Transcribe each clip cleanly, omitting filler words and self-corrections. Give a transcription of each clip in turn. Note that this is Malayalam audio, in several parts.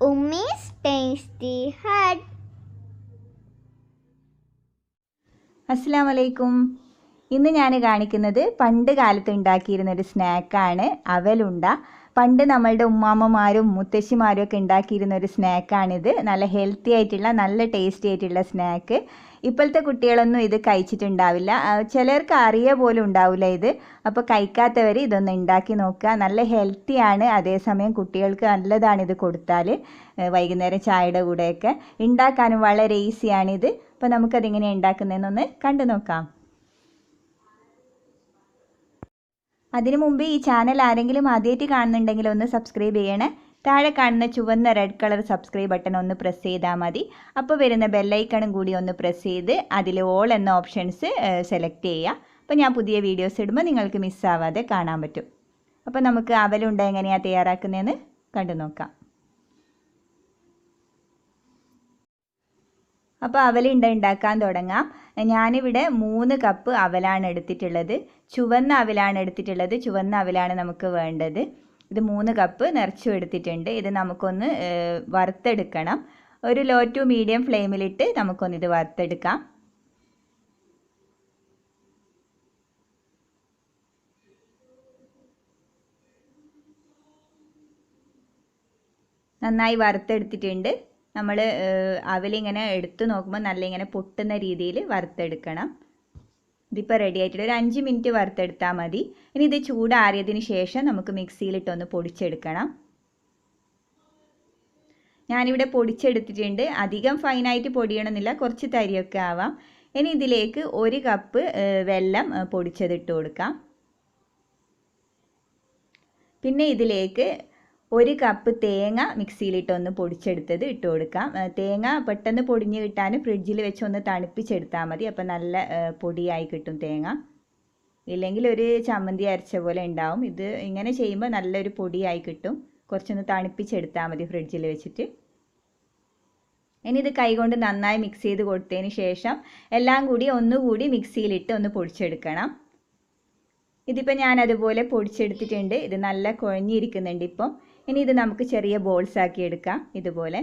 Ummy's Tasty Hut. അസ്സലാമു അലൈക്കും. ഇന്ന് ഞാൻ കാണിക്കുന്നത് പണ്ട് കാലത്ത് ഉണ്ടാക്കിയിരുന്നൊരു സ്നാക്കാണ് അവലുണ്ട. പണ്ട് നമ്മളുടെ ഉമ്മാമ്മമാരും മുത്തശ്ശിമാരും ഒക്കെ ഉണ്ടാക്കിയിരുന്ന ഒരു സ്നാക്കാണിത്. നല്ല ഹെൽത്തി ആയിട്ടുള്ള നല്ല ടേസ്റ്റി ആയിട്ടുള്ള സ്നാക്ക്. ഇപ്പോഴത്തെ കുട്ടികളൊന്നും ഇത് കഴിച്ചിട്ടുണ്ടാവില്ല, ചിലർക്ക് അറിയ പോലും ഉണ്ടാവില്ല ഇത്. അപ്പോൾ കഴിക്കാത്തവർ ഇതൊന്ന് ഉണ്ടാക്കി നോക്കുക. നല്ല ഹെൽത്തിയാണ്, അതേസമയം കുട്ടികൾക്ക് നല്ലതാണ് ഇത് കൊടുത്താൽ. വൈകുന്നേരം ചായയുടെ കൂടെയൊക്കെ ഉണ്ടാക്കാനും വളരെ ഈസിയാണിത്. അപ്പോൾ നമുക്കതെങ്ങനെയാണ് ഉണ്ടാക്കുന്നതെന്നൊന്ന് കണ്ടു നോക്കാം. അതിനു മുമ്പ് ഈ ചാനൽ ആരെങ്കിലും ആദ്യമായിട്ട് കാണുന്നുണ്ടെങ്കിൽ ഒന്ന് സബ്സ്ക്രൈബ് ചെയ്യണേ. താഴെ കാണുന്ന ചുവന്ന റെഡ് കളർ സബ്സ്ക്രൈബ് ബട്ടൺ ഒന്ന് പ്രസ് ചെയ്താൽ മതി. അപ്പോൾ വരുന്ന ബെല്ലൈക്കണും കൂടി ഒന്ന് പ്രസ് ചെയ്ത് അതിൽ ഓൾ എന്ന ഓപ്ഷൻസ് സെലക്ട് ചെയ്യുക. അപ്പോൾ ഞാൻ പുതിയ വീഡിയോസ് ഇടുമ്പോൾ നിങ്ങൾക്ക് മിസ്സാവാതെ കാണാൻ പറ്റും. അപ്പോൾ നമുക്ക് അവലുണ്ട എങ്ങനെയാണ് തയ്യാറാക്കുന്നതെന്ന് കണ്ടു നോക്കാം. അപ്പോൾ അവലുണ്ട ഉണ്ടാക്കാൻ തുടങ്ങാം. ഞാനിവിടെ 3 കപ്പ് അവലാണ് എടുത്തിട്ടുള്ളത്. ചുവന്ന അവലാണ് എടുത്തിട്ടുള്ളത്. ചുവന്ന അവലാണ് നമുക്ക് വേണ്ടത്. ഇത് 3 കപ്പ് നിറച്ചും എടുത്തിട്ടുണ്ട്. ഇത് നമുക്കൊന്ന് വറുത്തെടുക്കണം. ഒരു ലോ ടു മീഡിയം ഫ്ലെയിമിലിട്ട് നമുക്കൊന്നിത് വറുത്തെടുക്കാം. നന്നായി വറുത്തെടുത്തിട്ടുണ്ട്. നമ്മൾ അവലിങ്ങനെ എടുത്തു നോക്കുമ്പോൾ നല്ല ഇങ്ങനെ പൊട്ടുന്ന രീതിയിൽ വറുത്തെടുക്കണം. ഇതിപ്പോൾ റെഡി ആയിട്ടുണ്ട്. ഒരു 5 മിനിറ്റ് വറുത്തെടുത്താൽ മതി. ഇനി ഇത് ചൂടാറിയതിന് ശേഷം നമുക്ക് മിക്സിയിലിട്ടൊന്ന് പൊടിച്ചെടുക്കണം. ഞാനിവിടെ പൊടിച്ചെടുത്തിട്ടുണ്ട്. അധികം ഫൈനായിട്ട് പൊടിയണമെന്നില്ല, കുറച്ച് തരിയൊക്കെ ആവാം. ഇനി ഇതിലേക്ക് 1 കപ്പ് വെല്ലം പൊടിച്ചതിട്ട് കൊടുക്കാം. പിന്നെ ഇതിലേക്ക് 1 കപ്പ് തേങ്ങ മിക്സിയിലിട്ടൊന്ന് പൊടിച്ചെടുത്തത് ഇട്ട് കൊടുക്കാം. തേങ്ങ പെട്ടെന്ന് പൊടിഞ്ഞ് കിട്ടാൻ ഫ്രിഡ്ജിൽ വെച്ച് ഒന്ന് തണുപ്പിച്ചെടുത്താൽ മതി. അപ്പോൾ നല്ല പൊടിയായി കിട്ടും തേങ്ങ. ഇല്ലെങ്കിൽ ഒരു ചമ്മന്തി അരച്ച പോലെ ഉണ്ടാവും. ഇത് ഇങ്ങനെ ചെയ്യുമ്പോൾ നല്ലൊരു പൊടിയായി കിട്ടും. കുറച്ചൊന്ന് തണുപ്പിച്ചെടുത്താൽ മതി ഫ്രിഡ്ജിൽ വെച്ചിട്ട്. ഇനി ഇത് കൈകൊണ്ട് നന്നായി മിക്സ് ചെയ്ത് കൊടുത്തതിന് ശേഷം എല്ലാം കൂടി ഒന്നുകൂടി മിക്സിയിലിട്ട് ഒന്ന് പൊടിച്ചെടുക്കണം. ഇതിപ്പോൾ ഞാൻ അതുപോലെ പൊടിച്ചെടുത്തിട്ടുണ്ട്. ഇത് നല്ല കുഴഞ്ഞിരിക്കുന്നുണ്ട് ഇപ്പം. ഇനി ഇത് നമുക്ക് ചെറിയ ബോൾസ് ആക്കി എടുക്കാം. ഇതുപോലെ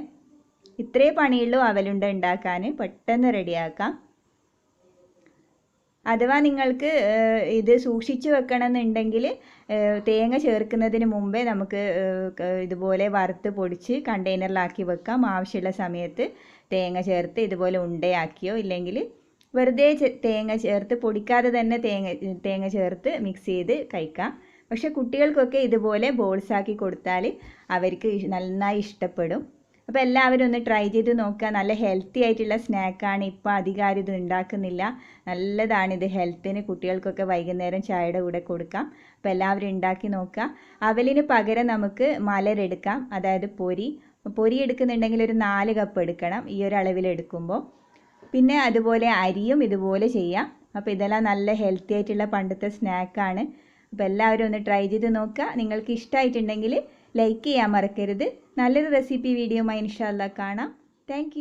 ഇത്രേ പണിയുള്ളൂ അവലുണ്ട ഉണ്ടാക്കാൻ. പെട്ടെന്ന് റെഡിയാക്കാം. അഥവാ നിങ്ങൾക്ക് ഇത് സൂക്ഷിച്ചു വെക്കണമെന്നുണ്ടെങ്കിൽ തേങ്ങ ചേർക്കുന്നതിന് മുമ്പേ നമുക്ക് ഇതുപോലെ വറുത്ത് പൊടിച്ച് കണ്ടെയ്നറിലാക്കി വെക്കാം. ആവശ്യമുള്ള സമയത്ത് തേങ്ങ ചേർത്ത് ഇതുപോലെ ഉണ്ടയാക്കിയോ ഇല്ലെങ്കിൽ വെറുതെ തേങ്ങ ചേർത്ത് പൊടിക്കാതെ തന്നെ തേങ്ങ ചേർത്ത് മിക്സ് ചെയ്ത് കഴിക്കാം. പക്ഷേ കുട്ടികൾക്കൊക്കെ ഇതുപോലെ ബോൾസാക്കി കൊടുത്താൽ അവർക്ക് നന്നായി ഇഷ്ടപ്പെടും. അപ്പോൾ എല്ലാവരും ഒന്ന് ട്രൈ ചെയ്ത് നോക്കുക. നല്ല ഹെൽത്തി ആയിട്ടുള്ള സ്നാക്കാണ്. ഇപ്പോൾ അധികം ആരും ഇത് ഉണ്ടാക്കുന്നില്ല. നല്ലതാണിത് ഹെൽത്തിന്. കുട്ടികൾക്കൊക്കെ വൈകുന്നേരം ചായയുടെ കൂടെ കൊടുക്കാം. അപ്പോൾ എല്ലാവരും ഉണ്ടാക്കി നോക്കുക. അവലിന് പകരം നമുക്ക് മലരെടുക്കാം, അതായത് പൊരി എടുക്കുന്നുണ്ടെങ്കിൽ ഒരു 4 കപ്പ് എടുക്കണം ഈ ഒരു അളവിൽ എടുക്കുമ്പോൾ. പിന്നെ അതുപോലെ അരിയും ഇതുപോലെ ചെയ്യാം. അപ്പോൾ ഇതെല്ലാം നല്ല ഹെൽത്തി ആയിട്ടുള്ള പണ്ടത്തെ സ്നാക്കാണ്. അപ്പോൾ എല്ലാവരും ഒന്ന് ട്രൈ ചെയ്ത് നോക്കുക. നിങ്ങൾക്ക് ഇഷ്ടമായിട്ടുണ്ടെങ്കിൽ ലൈക്ക് ചെയ്യാൻ മറക്കരുത്. നല്ലൊരു റെസിപ്പി വീഡിയോയുമായി ഇൻഷാ അല്ലാഹ് കാണാം. താങ്ക്